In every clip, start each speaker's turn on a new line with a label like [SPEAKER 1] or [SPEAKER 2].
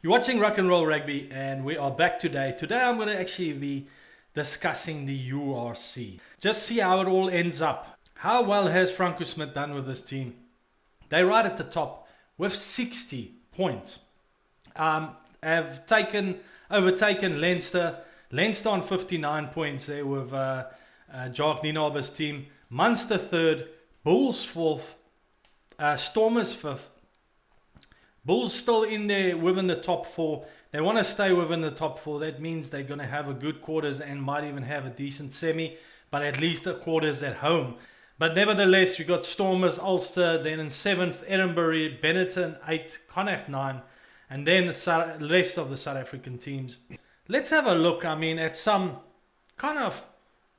[SPEAKER 1] You're watching Rock and Roll Rugby, and we are back today. Today I'm going to actually be discussing the URC. Just see how it all ends up. How well has Franco Smith done with this team? They're right at the top with 60 points. Have overtaken Leinster. Leinster on 59 points there with Jacques Nienaber's team. Munster third, Bulls fourth, Stormers fifth. Bulls still in there within the top four. They want to stay within the top four. That means they're going to have a good quarters and might even have a decent semi, but at least a quarters at home. But nevertheless, you got Stormers, Ulster, then in 7th, Edinburgh, Benetton 8, Connacht 9, and then the rest of the South African teams. Let's have a look, at some kind of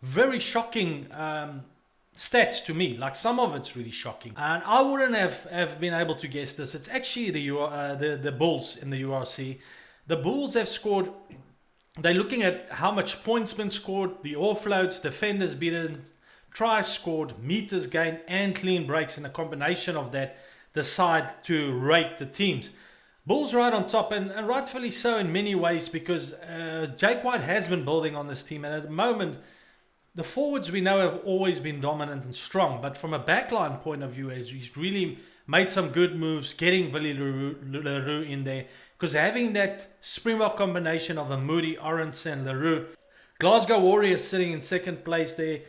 [SPEAKER 1] very shocking stats to me. Like, some of it's really shocking, and I wouldn't have been able to guess this. It's actually the Bulls in the URC. The Bulls have scored. They're looking at how much points been scored, the offloads, defenders beaten, tries scored, meters gained, and clean breaks, and a combination of that decide to rate the teams. Bulls right on top, and rightfully so in many ways, because Jake White has been building on this team, and at the moment the forwards we know have always been dominant and strong, but from a backline point of view, he's really made some good moves, getting Willie Leroux in there, because having that Springbok combination of a Moody, Orense and Leroux. Glasgow Warriors sitting in second place there.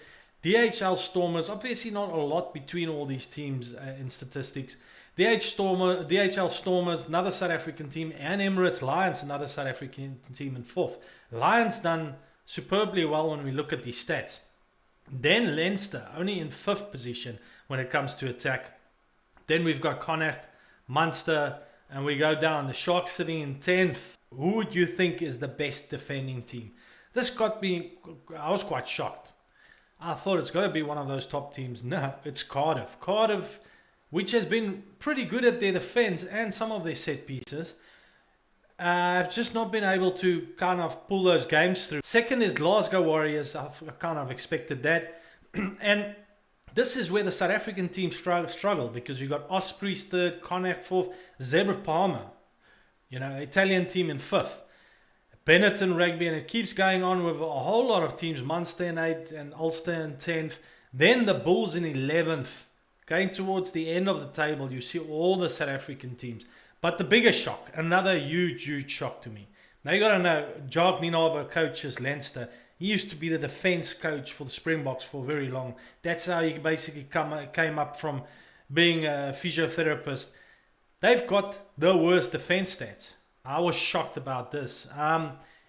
[SPEAKER 1] DHL Stormers, obviously not a lot between all these teams in statistics. DHL Stormers, another South African team, and Emirates Lions, another South African team in fourth. Lions done superbly well when we look at these stats. Then Leinster, only in 5th position when it comes to attack. Then we've got Connacht, Munster, and we go down. The Sharks sitting in 10th. Who would you think is the best defending team? This got me, I was quite shocked. I thought it's got to be one of those top teams. No, it's Cardiff. Cardiff, which has been pretty good at their defense and some of their set pieces, I've just not been able to kind of pull those games through. Second is Glasgow Warriors. I kind of expected that. And this is where the South African team struggle, because you've got Ospreys third, Connacht fourth, Zebra Palmer, Italian team in 5th. Benetton Rugby, and it keeps going on with a whole lot of teams. Munster in 8th and Ulster in 10th. Then the Bulls in 11th. Going towards the end of the table, you see all the South African teams. But the biggest shock, another huge shock to me. Now you got to know, Jacques Nienaber coaches Leinster. He used to be the defense coach for the Springboks for very long. That's how he basically came up from being a physiotherapist. They've got the worst defense stats. I was shocked about this.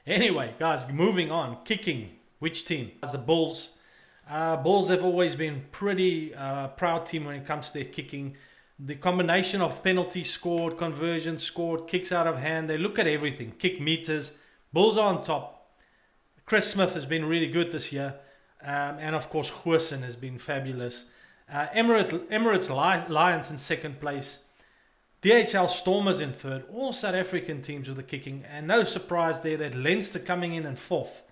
[SPEAKER 1] Anyway, guys, moving on. Kicking. Which team? The Bulls. Bulls have always been pretty proud team when it comes to their kicking. The combination of penalties scored, conversions scored, kicks out of hand. They look at everything. Kick meters. Bulls are on top. Chris Smith has been really good this year. And of course, Goosen has been fabulous. Emirates Lions in second place. DHL Stormers in third. All South African teams with the kicking. And no surprise there that Leinster coming in fourth.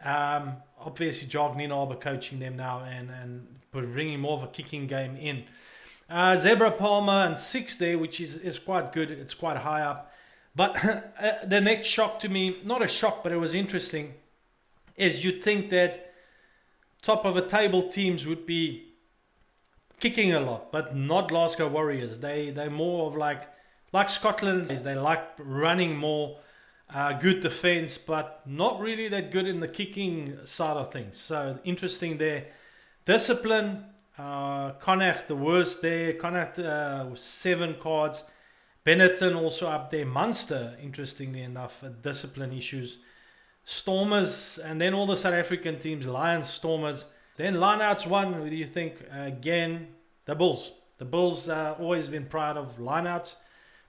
[SPEAKER 1] Obviously, Jacques Nienaber coaching them now and bringing more of a kicking game in. Zebra Palmer in 6th there, which is quite good. It's quite high up. But the next shock to me, not a shock, but it was interesting, is you'd think that top of the table teams would be kicking a lot, but not Glasgow Warriors. They're more of like Scotland. They like running more, good defense, but not really that good in the kicking side of things. So interesting there. Discipline. Connacht the worst there. Connacht with 7 cards. Benetton also up there. Munster, interestingly enough, discipline issues. Stormers, and then all the South African teams. Lions, Stormers. Then lineouts 1. Who do you think? Again, the Bulls. The Bulls always been proud of lineouts.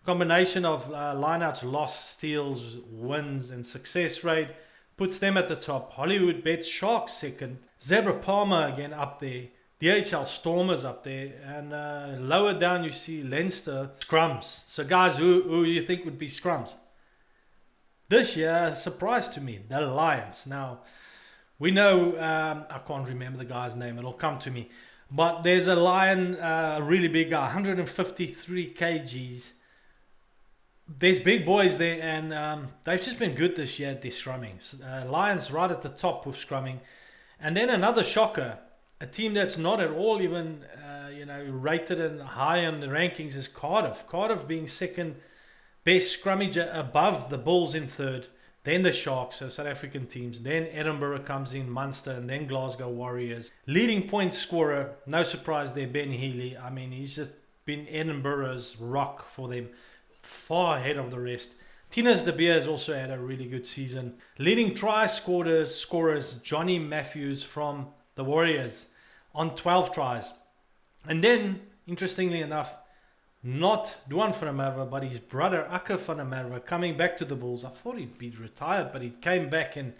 [SPEAKER 1] Combination of lineouts, loss, steals, wins, and success rate puts them at the top. Hollywood Bets, Sharks second. Zebra Palmer again up there. DHL Stormers up there, and lower down you see Leinster scrums. So guys, who do you think would be scrums? This year, surprise to me, the Lions. Now, we know, I can't remember the guy's name, it'll come to me. But there's a Lion, a really big guy, 153 kgs. there's big boys there, and they've just been good this year at their scrumming. Lions right at the top with scrumming. And then another shocker, a team that's not at all even rated and high on the rankings is Cardiff. Cardiff being second best scrummager above the Bulls in third, then the Sharks, so South African teams, then Edinburgh comes in, Munster, and then Glasgow Warriors. Leading point scorer, no surprise there, Ben Healy. I mean, he's just been Edinburgh's rock for them, far ahead of the rest. teams.As also had a really good season. Leading try scorers Johnny Matthews from the Warriors on 12 tries. And then, interestingly enough, not Duan van der Merwe, but his brother Akker van der Merwe coming back to the Bulls. I thought he'd be retired, but he came back and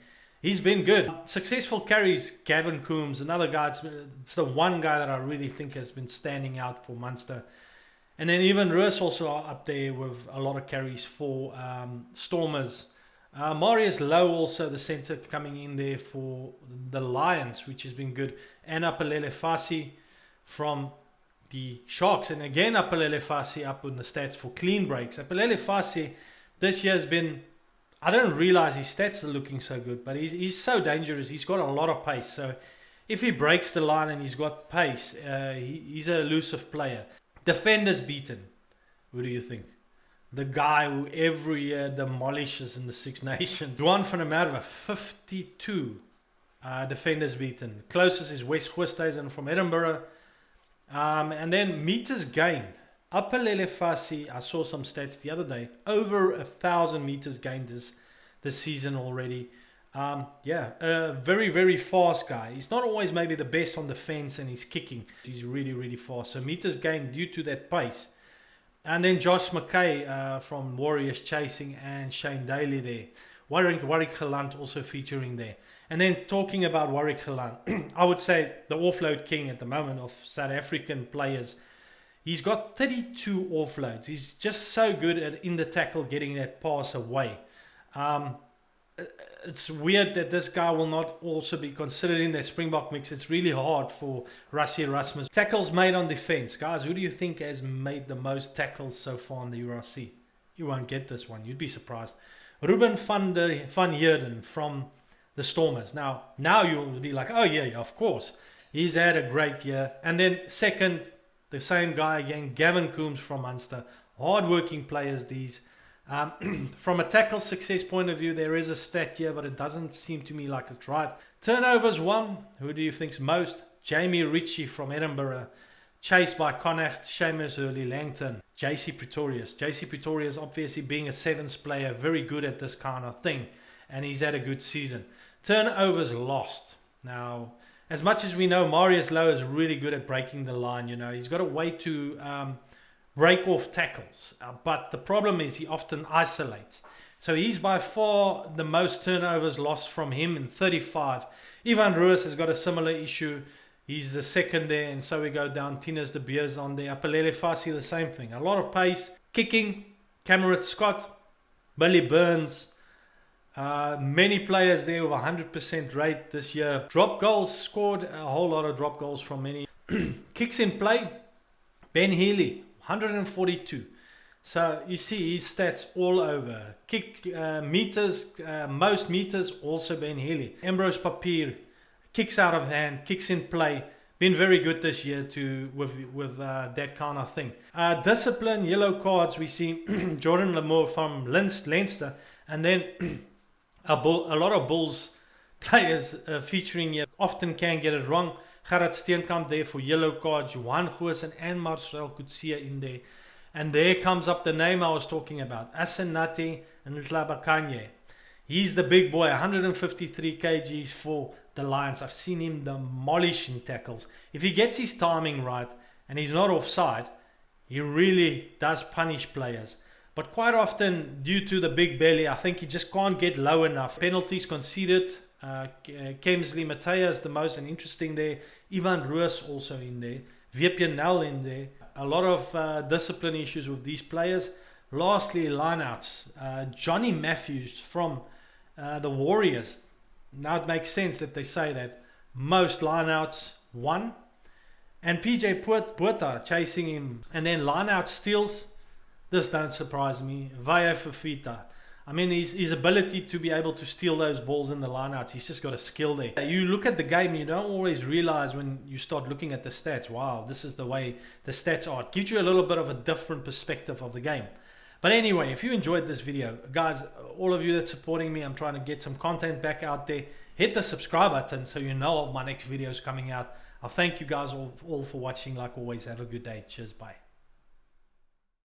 [SPEAKER 1] he's been good. Successful carries, Gavin Coombs, another guy. It's the one guy that I really think has been standing out for Munster. And then even Russ also up there with a lot of carries for Stormers. Marius Lowe also the centre coming in there for the Lions, which has been good. And Apelele Fasi from the Sharks. And again, Apelele Fasi up on the stats for clean breaks. Apelele Fasi this year has been, I don't realize his stats are looking so good, but he's so dangerous. He's got a lot of pace. So if he breaks the line and he's got pace, he's an elusive player. Defenders beaten. Who do you think? The guy who every year demolishes in the Six Nations. Duan van der Merwe, 52 defenders beaten. Closest is West Oosthuizen from Edinburgh. And then meters gained. Apelele Fasi, I saw some stats the other day. Over 1,000 meters gained this season already. A very, very fast guy. He's not always maybe the best on the fence and he's kicking. He's really, really fast. So meters gained due to that pace. And then Josh McKay from Warriors chasing, and Shane Daly there. Warwick Gelant also featuring there. And then talking about Warwick Gelant, I would say the offload king at the moment of South African players. He's got 32 offloads. He's just so good at in the tackle getting that pass away. It's weird that this guy will not also be considered in the Springbok mix. It's really hard for Rassie Erasmus. Tackles made on defense. Guys, who do you think has made the most tackles so far in the URC? You won't get this one. You'd be surprised. Ruben van Heerden from the Stormers. Now you'll be like, oh yeah, of course. He's had a great year. And then second, the same guy again, Gavin Coombs from Munster. Hard-working players, these. From a tackle success point of view, there is a stat here, but it doesn't seem to me like it's right. Turnovers 1. Who do you think's most? Jamie Ritchie from Edinburgh. Chased by Connacht, Seamus Hurley Langton. JC Pretorius. JC Pretorius obviously being a sevens player, very good at this kind of thing. And he's had a good season. Turnovers lost. Now, as much as we know, Marius Lowe is really good at breaking the line. You know, he's got a way to break off tackles, but the problem is he often isolates. So he's by far the most turnovers lost from him in 35. Ivan Ruiz has got a similar issue. He's the second there, and so we go down. teams.As on there. Apelele Fasi, the same thing. A lot of pace. Kicking, Cameron Scott, Billy Burns. Many players there with 100% rate this year. Drop goals, scored a whole lot of drop goals from many. Kicks in play, Ben Healy, 142. So you see his stats all over. Kick meters, most meters, also Ben Healy. Ambrose Papier, kicks out of hand, kicks in play. Been very good this year with that kind of thing. Discipline, yellow cards, we see Jordan Lamour from Leinster. And then a lot of Bulls players featuring here often can get it wrong. Gerard Steenkamp there for yellow cards. Johan Goosen and Marcel Kutsia in there. And there comes up the name I was talking about. Asenati and Tlabakanye. He's the big boy. 153 kgs for the Lions. I've seen him demolish in tackles. If he gets his timing right and he's not offside, he really does punish players. But quite often, due to the big belly, I think he just can't get low enough. Penalties conceded. Kemsley Mateus the most and interesting there. Ivan Ruiz also in there. VP Nel in there. A lot of discipline issues with these players. Lastly, lineouts. Johnny Matthews from the Warriors. Now it makes sense that they say that most lineouts won. And PJ Puerta chasing him. And then lineout steals. This don't surprise me. Vaya Fafita. I mean, his ability to be able to steal those balls in the lineouts, he's just got a skill there. You look at the game, you don't always realize when you start looking at the stats, wow, this is the way the stats are. It gives you a little bit of a different perspective of the game. But anyway, if you enjoyed this video, guys, all of you that's supporting me, I'm trying to get some content back out there. Hit the subscribe button so you know of my next videos coming out. I'll thank you guys all for watching. Like always, have a good day. Cheers, bye.